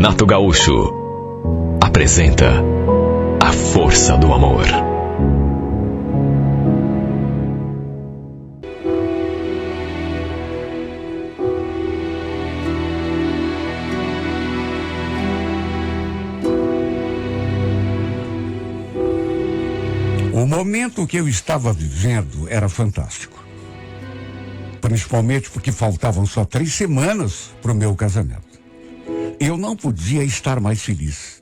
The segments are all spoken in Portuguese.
Renato Gaúcho apresenta A Força do Amor. O momento que eu estava vivendo era fantástico. Principalmente porque faltavam só 3 semanas para o meu casamento. Eu não podia estar mais feliz.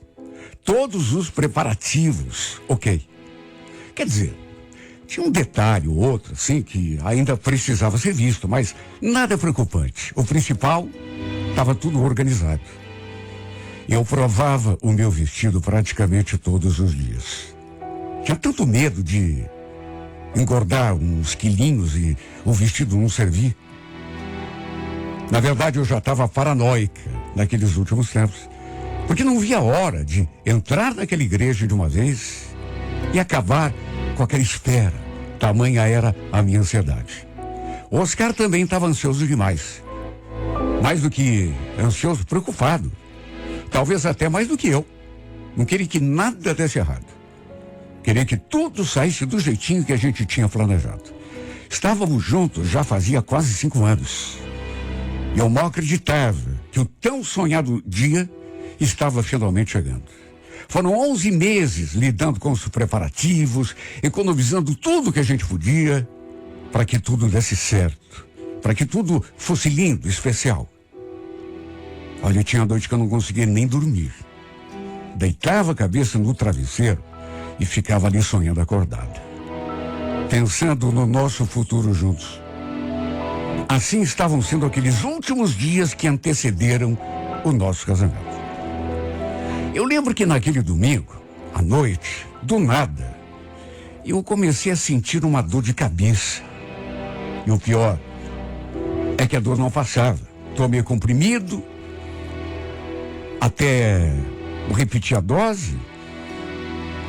Todos os preparativos, ok. Quer dizer, tinha um detalhe ou outro, assim, que ainda precisava ser visto, mas nada preocupante. O principal, estava tudo organizado. Eu provava o meu vestido praticamente todos os dias. Tinha tanto medo de engordar uns quilinhos e o vestido não servir. Na verdade, eu já estava paranoica naqueles últimos tempos, porque não via a hora de entrar naquela igreja de uma vez e acabar com aquela espera. Tamanha era a minha ansiedade. O Oscar também estava ansioso demais. Mais do que ansioso, preocupado. Talvez até mais do que eu. Não queria que nada desse errado. Queria que tudo saísse do jeitinho que a gente tinha planejado. Estávamos juntos já fazia quase 5 anos. E eu mal acreditava que o tão sonhado dia estava finalmente chegando. Foram 11 meses lidando com os preparativos, economizando tudo que a gente podia, para que tudo desse certo, para que tudo fosse lindo, especial. Olha, tinha noite que eu não conseguia nem dormir. Deitava a cabeça no travesseiro e ficava ali sonhando acordada, pensando no nosso futuro juntos. Assim estavam sendo aqueles últimos dias que antecederam o nosso casamento. Eu lembro que naquele domingo, à noite, do nada, eu comecei a sentir uma dor de cabeça. E o pior é que a dor não passava. Tomei comprimido, até repetir a dose,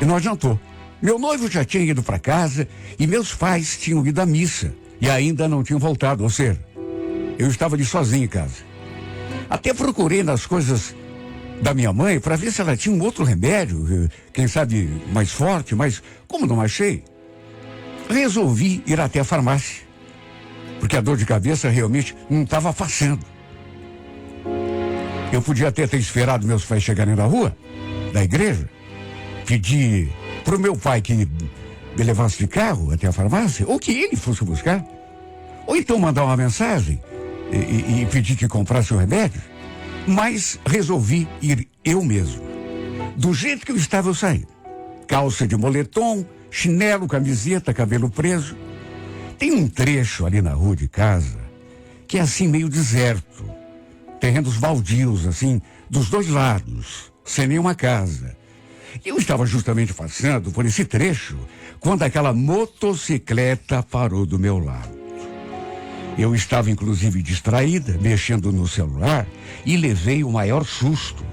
e não adiantou. Meu noivo já tinha ido para casa e meus pais tinham ido à missa e ainda não tinham voltado. Ou seja, eu estava ali sozinho em casa. Até procurei nas coisas da minha mãe para ver se ela tinha um outro remédio, quem sabe mais forte, mas como não achei, resolvi ir até a farmácia, porque a dor de cabeça realmente não estava passando. Eu podia até ter esperado meus pais chegarem da rua, da igreja, pedir pro meu pai que me levasse de carro até a farmácia, ou que ele fosse buscar, ou então mandar uma mensagem e pedir que comprasse o remédio, mas resolvi ir eu mesmo. Do jeito que eu estava, eu saí. Calça de moletom, chinelo, camiseta, cabelo preso. Tem um trecho ali na rua de casa que é assim meio deserto. Terrenos baldios, assim, dos dois lados, sem nenhuma casa. Eu estava justamente passando por esse trecho quando aquela motocicleta parou do meu lado. Eu estava inclusive distraída, mexendo no celular e levei o maior susto.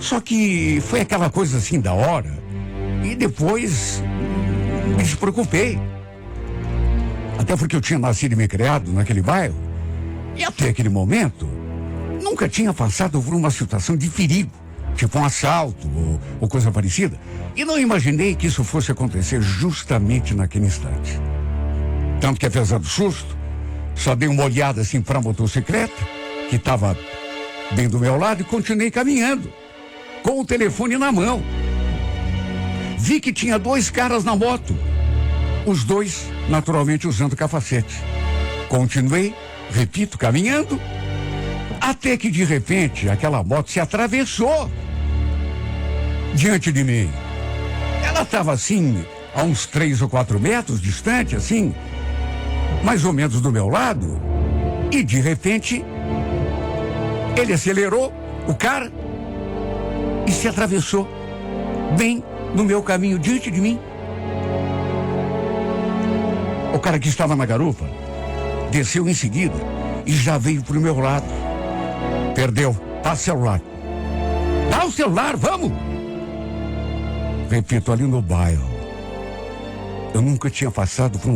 Só que foi aquela coisa assim da hora e depois me despreocupei. Até porque eu tinha nascido e me criado naquele bairro e até aquele momento nunca tinha passado por uma situação de perigo, tipo um assalto ou coisa parecida. E não imaginei que isso fosse acontecer justamente naquele instante. Tanto que, apesar do susto, só dei uma olhada assim para a motocicleta, que estava bem do meu lado, e continuei caminhando, com o telefone na mão. Vi que tinha 2 caras na moto, os 2 naturalmente usando capacete. Continuei, repito, caminhando, até que de repente aquela moto se atravessou diante de mim. Ela estava assim, a uns 3 ou 4 metros distante, assim, mais ou menos do meu lado, e de repente ele acelerou, o cara, e se atravessou bem no meu caminho, diante de mim. O cara que estava na garupa desceu em seguida e já veio pro meu lado. Perdeu, passa o celular. Dá o celular, vamos! Repito, ali no bairro, eu nunca tinha passado por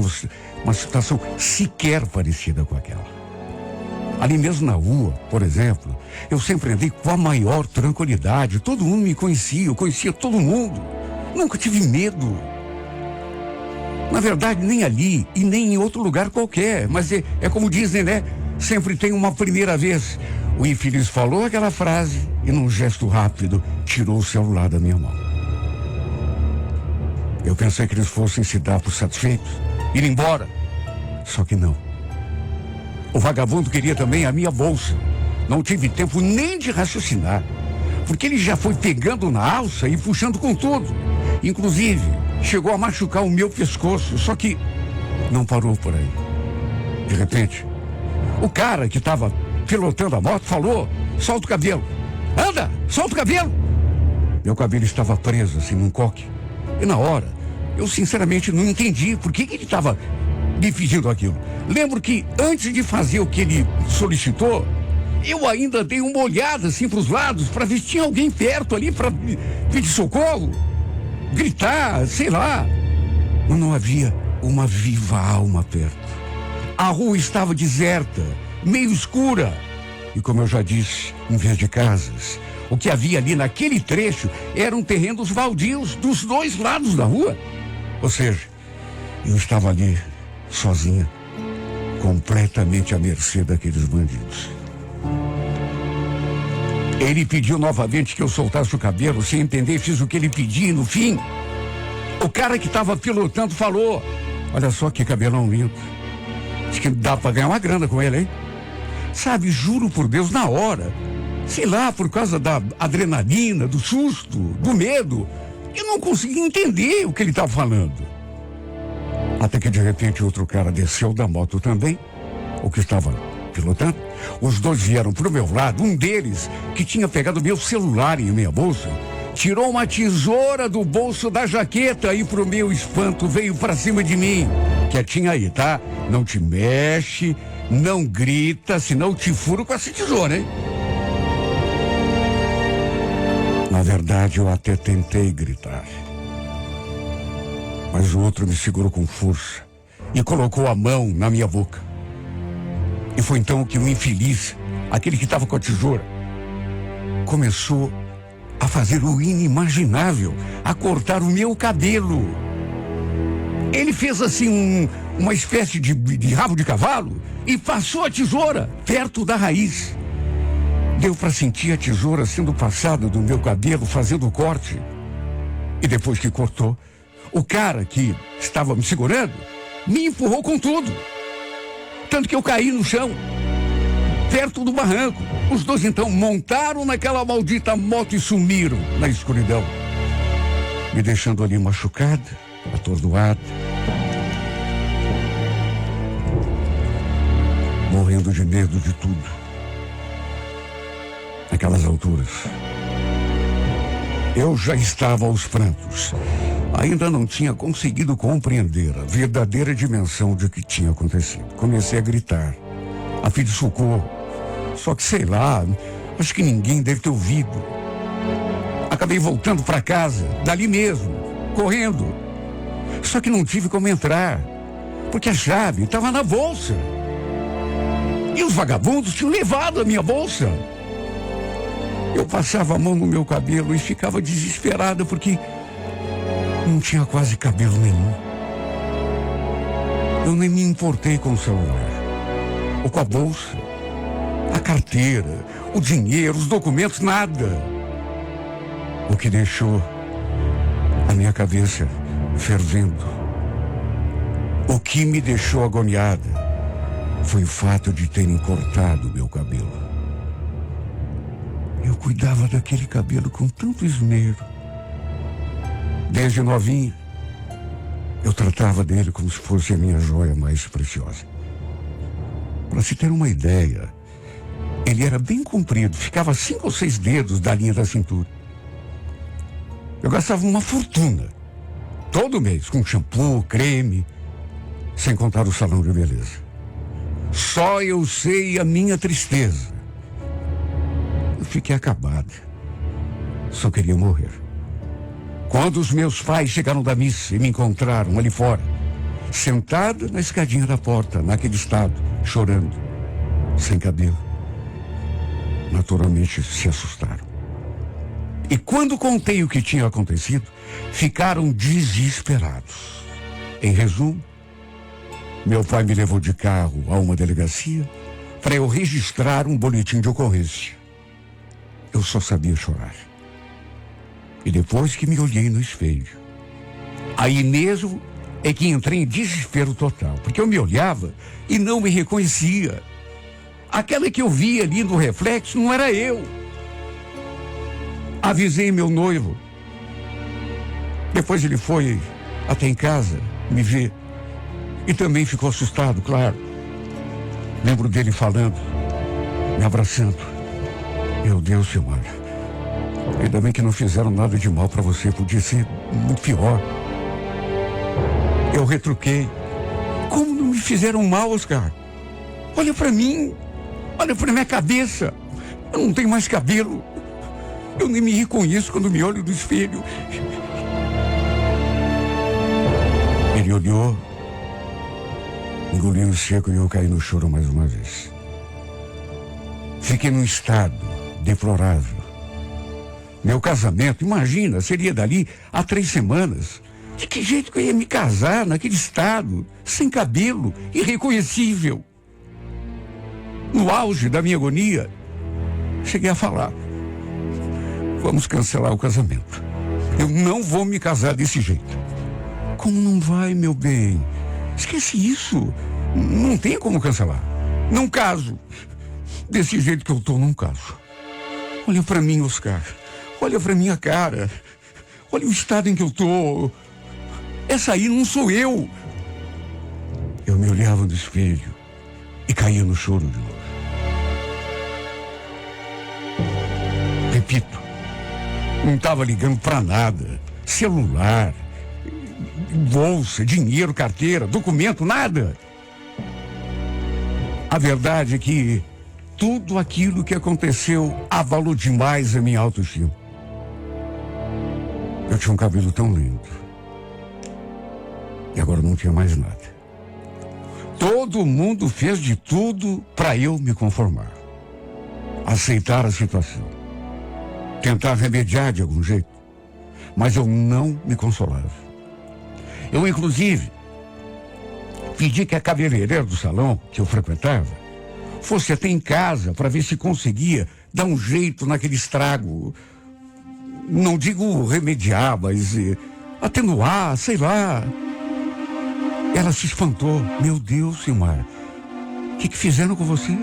uma situação sequer parecida com aquela. Ali mesmo na rua, por exemplo, eu sempre andei com a maior tranquilidade. Todo mundo me conhecia, eu conhecia todo mundo. Nunca tive medo. Na verdade, nem ali e nem em outro lugar qualquer. Mas é como dizem, né? Sempre tem uma primeira vez. O infeliz falou aquela frase e num gesto rápido tirou o celular da minha mão. Eu pensei que eles fossem se dar por satisfeitos, ir embora. Só que não. O vagabundo queria também a minha bolsa. Não tive tempo nem de raciocinar, porque ele já foi pegando na alça e puxando com tudo. Inclusive, chegou a machucar o meu pescoço, só que não parou por aí. De repente, o cara que estava pilotando a moto falou: solta o cabelo. Anda, solta o cabelo. Meu cabelo estava preso assim num coque. E na hora, eu sinceramente não entendi por que ele estava me pedindo aquilo. Lembro que antes de fazer o que ele solicitou, eu ainda dei uma olhada assim para os lados para ver se tinha alguém perto ali para pedir socorro, gritar, sei lá. Mas não havia uma viva alma perto. A rua estava deserta, meio escura. E como eu já disse, em vez de casas, o que havia ali naquele trecho eram terrenos baldios dos dois lados da rua. Ou seja, eu estava ali sozinha, completamente à mercê daqueles bandidos. Ele pediu novamente que eu soltasse o cabelo, sem entender, fiz o que ele pedia e no fim, o cara que estava pilotando falou: olha só que cabelão lindo. Acho que dá para ganhar uma grana com ele, hein? Sabe, juro por Deus, na hora, sei lá, por causa da adrenalina, do susto, do medo, eu não conseguia entender o que ele estava falando. Até que de repente outro cara desceu da moto também, o que estava pilotando. Os dois vieram pro meu lado, um deles, que tinha pegado meu celular em minha bolsa, tirou uma tesoura do bolso da jaqueta e pro meu espanto veio pra cima de mim. Quietinho aí, tá? Não te mexe, não grita, senão eu te furo com essa tesoura, hein? Na verdade, eu até tentei gritar. Mas o outro me segurou com força e colocou a mão na minha boca. E foi então que o infeliz, aquele que estava com a tesoura, começou a fazer o inimaginável, a cortar o meu cabelo. Ele fez assim uma espécie de rabo de cavalo e passou a tesoura perto da raiz. Deu para sentir a tesoura sendo passada do meu cabelo, fazendo o corte. E depois que cortou, o cara que estava me segurando me empurrou com tudo. Tanto que eu caí no chão, perto do barranco. Os dois então montaram naquela maldita moto e sumiram na escuridão, me deixando ali machucada, atordoada, morrendo de medo de tudo. Naquelas alturas, eu já estava aos prantos. Ainda não tinha conseguido compreender a verdadeira dimensão de que tinha acontecido. Comecei a gritar, a pedir socorro. Só que sei lá, acho que ninguém deve ter ouvido. Acabei voltando para casa, dali mesmo, correndo. Só que não tive como entrar, porque a chave estava na bolsa. E os vagabundos tinham levado a minha bolsa. Eu passava a mão no meu cabelo e ficava desesperada porque não tinha quase cabelo nenhum. Eu nem me importei com o celular, ou com a bolsa, a carteira, o dinheiro, os documentos, nada. O que deixou a minha cabeça fervendo, o que me deixou agoniada, foi o fato de terem cortado meu cabelo. Eu cuidava daquele cabelo com tanto esmero. Desde novinha, eu tratava dele como se fosse a minha joia mais preciosa. Para se ter uma ideia, ele era bem comprido, ficava a 5 ou 6 dedos da linha da cintura. Eu gastava uma fortuna, todo mês, com shampoo, creme, sem contar o salão de beleza. Só eu sei a minha tristeza. Eu fiquei acabada. Só queria morrer. Quando os meus pais chegaram da missa e me encontraram ali fora, sentada na escadinha da porta, naquele estado, chorando, sem cabelo. Naturalmente se assustaram. E quando contei o que tinha acontecido, ficaram desesperados. Em resumo, meu pai me levou de carro a uma delegacia para eu registrar um boletim de ocorrência. Eu só sabia chorar. E depois que me olhei no espelho, aí mesmo é que entrei em desespero total, porque eu me olhava e não me reconhecia. Aquela que eu via ali no reflexo não era eu. Avisei meu noivo. Depois ele foi até em casa me ver. E também ficou assustado, claro. Lembro dele falando, me abraçando. Meu Deus, Silmara, ainda bem que não fizeram nada de mal para você, podia ser muito pior. Eu retruquei. Como não me fizeram mal, Oscar? Olha para mim, olha para minha cabeça. Eu não tenho mais cabelo. Eu nem me reconheço quando me olho no espelho. Ele olhou, engoliu o seco e eu caí no choro mais uma vez. Fiquei num estado deplorável. Meu casamento, imagina, seria dali a 3 semanas. De que jeito que eu ia me casar naquele estado, sem cabelo, irreconhecível? No auge da minha agonia, cheguei a falar: vamos cancelar o casamento. Eu não vou me casar desse jeito. Como não vai, meu bem? Esquece isso. Não tem como cancelar. Não caso. Desse jeito que eu tô, não caso. Olha pra mim, Oscar. Olha pra minha cara. Olha o estado em que eu tô. Essa aí não sou eu. Eu me olhava no espelho e caía no choro de novo. Repito, não estava ligando pra nada. Celular, bolsa, dinheiro, carteira, documento, nada. A verdade é que tudo aquilo que aconteceu abalou demais a minha autoestima. Eu tinha um cabelo tão lindo. E agora não tinha mais nada. Todo mundo fez de tudo para eu me conformar. Aceitar a situação. Tentar remediar de algum jeito. Mas eu não me consolava. Eu, inclusive, pedi que a cabeleireira do salão que eu frequentava fosse até em casa para ver se conseguia dar um jeito naquele estrago. Não digo remediar, mas atenuar, sei lá. Ela se espantou. Meu Deus, Silmar, o que fizeram com você?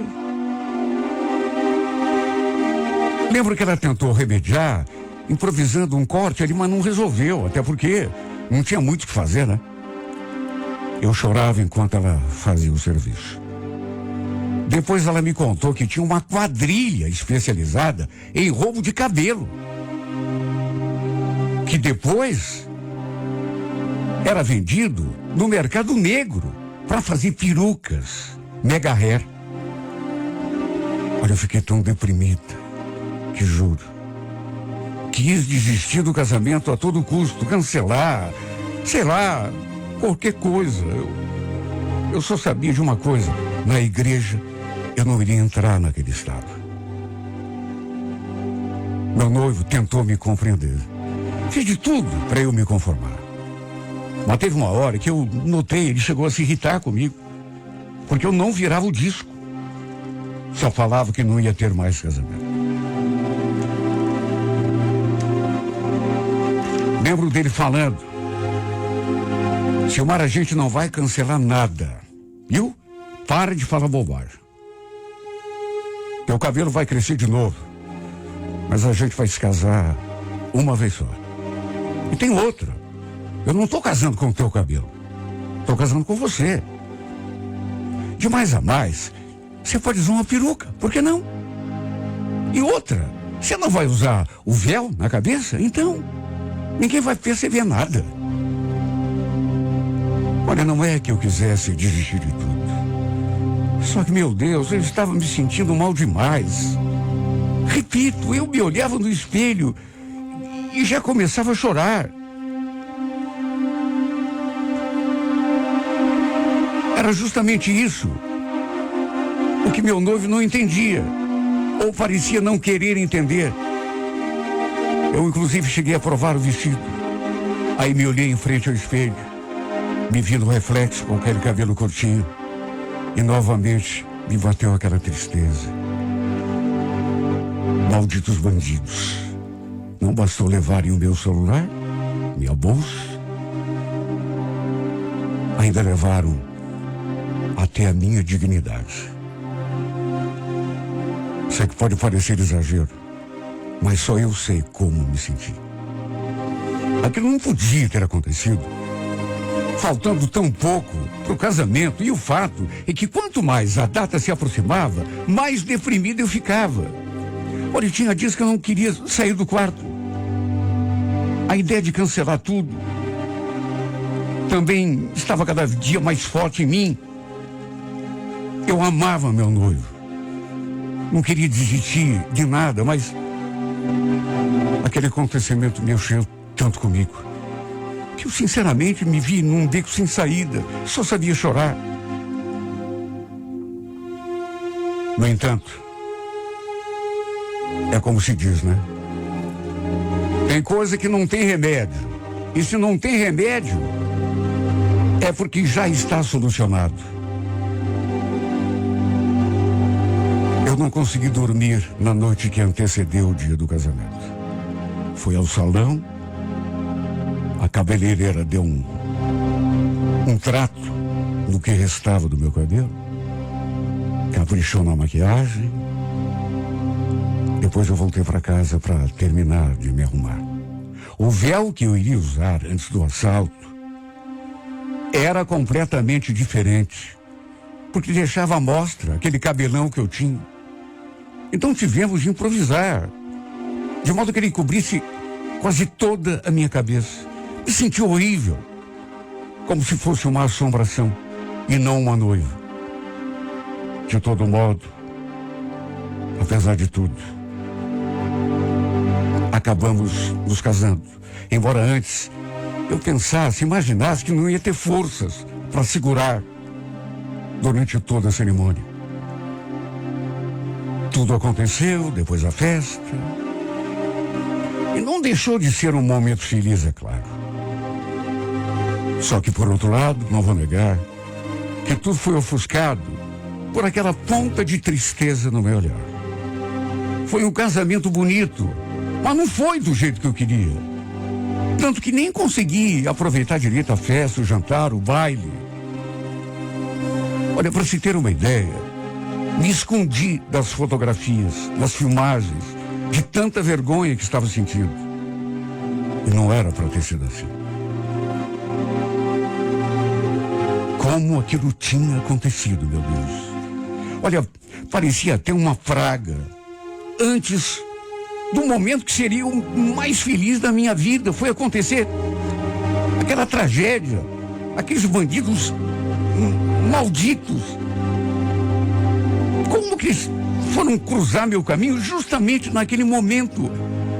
Lembro que ela tentou remediar, improvisando um corte ali, mas não resolveu, até porque não tinha muito o que fazer, né? Eu chorava enquanto ela fazia o serviço. Depois ela me contou que tinha uma quadrilha especializada em roubo de cabelo. Que depois era vendido no mercado negro para fazer perucas, mega hair. Olha, eu fiquei tão deprimida que juro, quis desistir do casamento a todo custo, cancelar, sei lá, qualquer coisa. Eu só sabia de uma coisa: na igreja eu não iria entrar naquele estado. Meu noivo tentou me compreender. Fiz de tudo para eu me conformar. Mas teve uma hora que eu notei, ele chegou a se irritar comigo, porque eu não virava o disco. Só falava que não ia ter mais casamento. Lembro dele falando: Silmar, a gente não vai cancelar nada. Viu? Para de falar bobagem. Teu cabelo vai crescer de novo, mas a gente vai se casar uma vez só. E tem outra. Eu não estou casando com o teu cabelo. Estou casando com você. De mais a mais, você pode usar uma peruca. Por que não? E outra, você não vai usar o véu na cabeça? Então, ninguém vai perceber nada. Olha, não é que eu quisesse desistir de tudo. Só que, meu Deus, eu estava me sentindo mal demais. Repito, eu me olhava no espelho e já começava a chorar. Era justamente isso o que meu noivo não entendia, ou parecia não querer entender. Eu, inclusive, cheguei a provar o vestido. Aí me olhei em frente ao espelho, me vi no reflexo com aquele cabelo curtinho, e novamente me bateu aquela tristeza. Malditos bandidos. Não bastou levarem o meu celular, minha bolsa, ainda levaram até a minha dignidade. Sei que pode parecer exagero, mas só eu sei como me senti. Aquilo não podia ter acontecido, faltando tão pouco para o casamento, e o fato é que quanto mais a data se aproximava, mais deprimido eu ficava. Olha, tinha dias que eu não queria sair do quarto. A ideia de cancelar tudo também estava cada dia mais forte em mim. Eu amava meu noivo. Não queria desistir de nada, mas aquele acontecimento mexeu tanto comigo que eu sinceramente me vi num beco sem saída. Só sabia chorar. No entanto, é como se diz, né? Tem coisa que não tem remédio. E se não tem remédio, é porque já está solucionado. Eu não consegui dormir na noite que antecedeu o dia do casamento. Fui ao salão, a cabeleireira deu um trato no que restava do meu cabelo, caprichou na maquiagem. Depois eu voltei para casa para terminar de me arrumar. O véu que eu iria usar antes do assalto era completamente diferente, porque deixava à mostra aquele cabelão que eu tinha. Então tivemos de improvisar, de modo que ele cobrisse quase toda a minha cabeça. Me senti horrível, como se fosse uma assombração e não uma noiva. De todo modo, apesar de tudo, acabamos nos casando. Embora antes eu pensasse, imaginasse que não ia ter forças para segurar durante toda a cerimônia. Tudo aconteceu depois da festa. E não deixou de ser um momento feliz, é claro. Só que, por outro lado, não vou negar que tudo foi ofuscado por aquela ponta de tristeza no meu olhar. Foi um casamento bonito, mas não foi do jeito que eu queria. Tanto que nem consegui aproveitar direito a festa, o jantar, o baile. Olha, para se ter uma ideia, me escondi das fotografias, das filmagens, de tanta vergonha que estava sentindo. E não era para ter sido assim. Como aquilo tinha acontecido, meu Deus. Olha, parecia até uma praga. Antes do momento que seria o mais feliz da minha vida, foi acontecer aquela tragédia, aqueles bandidos malditos. Como que eles foram cruzar meu caminho justamente naquele momento?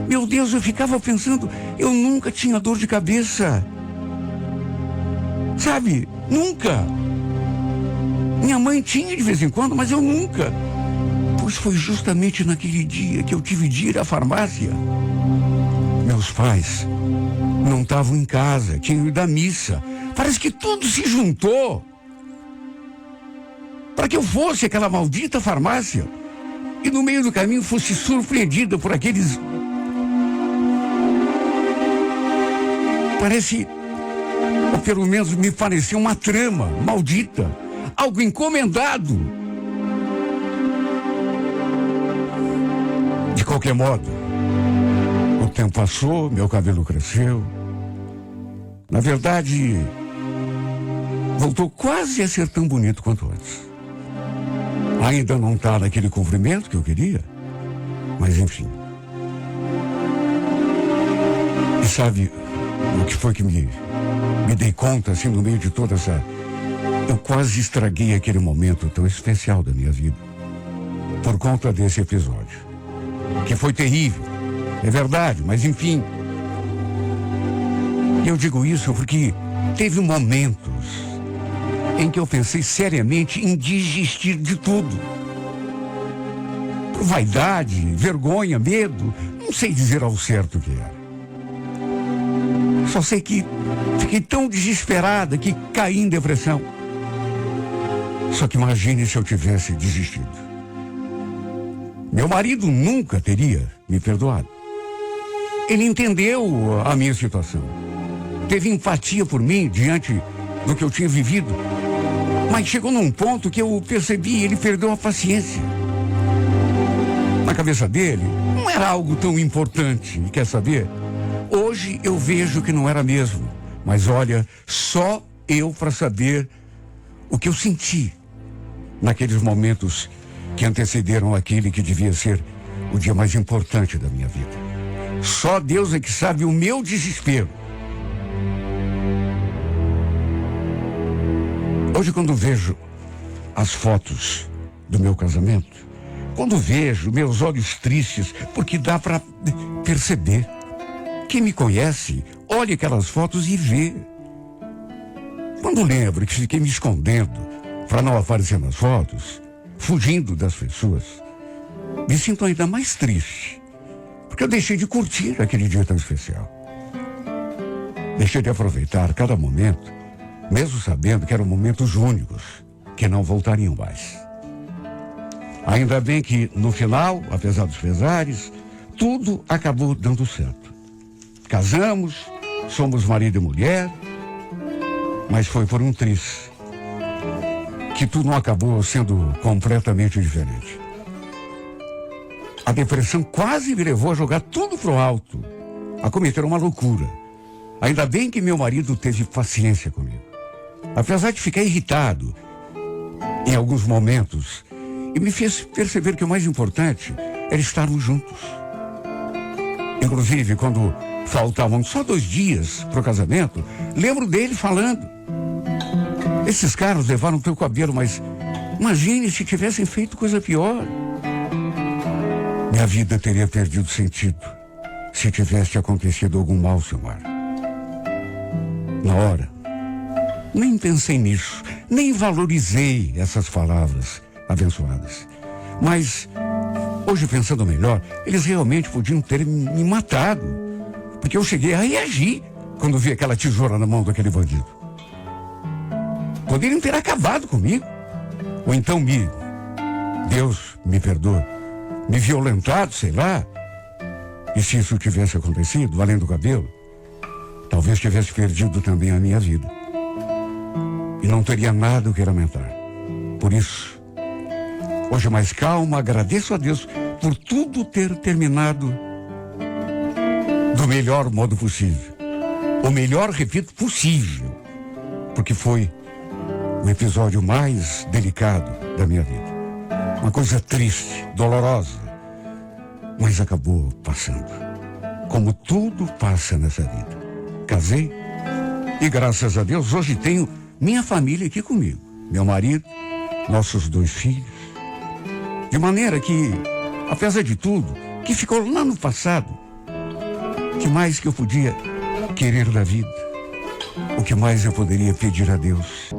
Meu Deus, eu ficava pensando, eu nunca tinha dor de cabeça. Sabe? Nunca. Minha mãe tinha de vez em quando, mas eu nunca. Pois foi justamente naquele dia que eu tive de ir à farmácia. Meus pais não estavam em casa, tinham ido à missa. Parece que tudo se juntou para que eu fosse àquela maldita farmácia e no meio do caminho fosse surpreendida por aqueles... Parece, ou pelo menos me pareceu uma trama maldita, algo encomendado. De qualquer modo, o tempo passou, meu cabelo cresceu. Na verdade, voltou quase a ser tão bonito quanto antes. Ainda não está naquele comprimento que eu queria, mas enfim. E sabe o que foi que me dei conta, assim, no meio de toda essa... Eu quase estraguei aquele momento tão especial da minha vida por conta desse episódio, que foi terrível, é verdade, mas enfim. Eu digo isso porque teve momentos em que eu pensei seriamente em desistir de tudo. por vaidade, vergonha, medo, não sei dizer ao certo o que era. Só sei que fiquei tão desesperada que caí em depressão. Só que imagine se eu tivesse desistido. Meu marido nunca teria me perdoado. Ele entendeu a minha situação. Teve empatia por mim diante do que eu tinha vivido. Mas chegou num ponto que eu percebi, ele perdeu a paciência. Na cabeça dele, não era algo tão importante. E quer saber? Hoje eu vejo que não era mesmo. Mas olha, só eu para saber o que eu senti naqueles momentos que antecederam aquele que devia ser o dia mais importante da minha vida. Só Deus é que sabe o meu desespero. Hoje, quando vejo as fotos do meu casamento, quando vejo meus olhos tristes, porque dá para perceber. Quem me conhece, olha aquelas fotos e vê. Quando lembro que fiquei me escondendo para não aparecer nas fotos, fugindo das pessoas, me sinto ainda mais triste, porque eu deixei de curtir aquele dia tão especial. Deixei de aproveitar cada momento, mesmo sabendo que eram momentos únicos, que não voltariam mais. Ainda bem que, no final, apesar dos pesares, tudo acabou dando certo. Casamos, somos marido e mulher, mas foi por um triz que tudo não acabou sendo completamente diferente. A depressão quase me levou a jogar tudo pro alto, a cometer uma loucura. Ainda bem que meu marido teve paciência comigo. Apesar de ficar irritado em alguns momentos, e me fez perceber que o mais importante era estarmos juntos. Inclusive, quando faltavam só 2 dias para o casamento, lembro dele falando: esses caras levaram teu cabelo, mas imagine se tivessem feito coisa pior. Minha vida teria perdido sentido se tivesse acontecido algum mal, Silmar. Na hora, nem pensei nisso, nem valorizei essas palavras abençoadas. Mas, hoje pensando melhor, eles realmente podiam ter me matado, porque eu cheguei a reagir quando vi aquela tesoura na mão daquele bandido. Poderiam ter acabado comigo, ou então Deus me perdoe, me violentado, sei lá. E se isso tivesse acontecido, além do cabelo, talvez tivesse perdido também a minha vida. E não teria nada o que lamentar. Por isso, hoje mais calma, agradeço a Deus por tudo ter terminado do melhor modo possível. O melhor, repito, possível. Porque foi o episódio mais delicado da minha vida. Uma coisa triste, dolorosa, mas acabou passando. Como tudo passa nessa vida. Casei e, graças a Deus, hoje tenho minha família aqui comigo. Meu marido, nossos 2 filhos. De maneira que, apesar de tudo, que ficou lá no passado, o que mais que eu podia querer da vida? O que mais eu poderia pedir a Deus?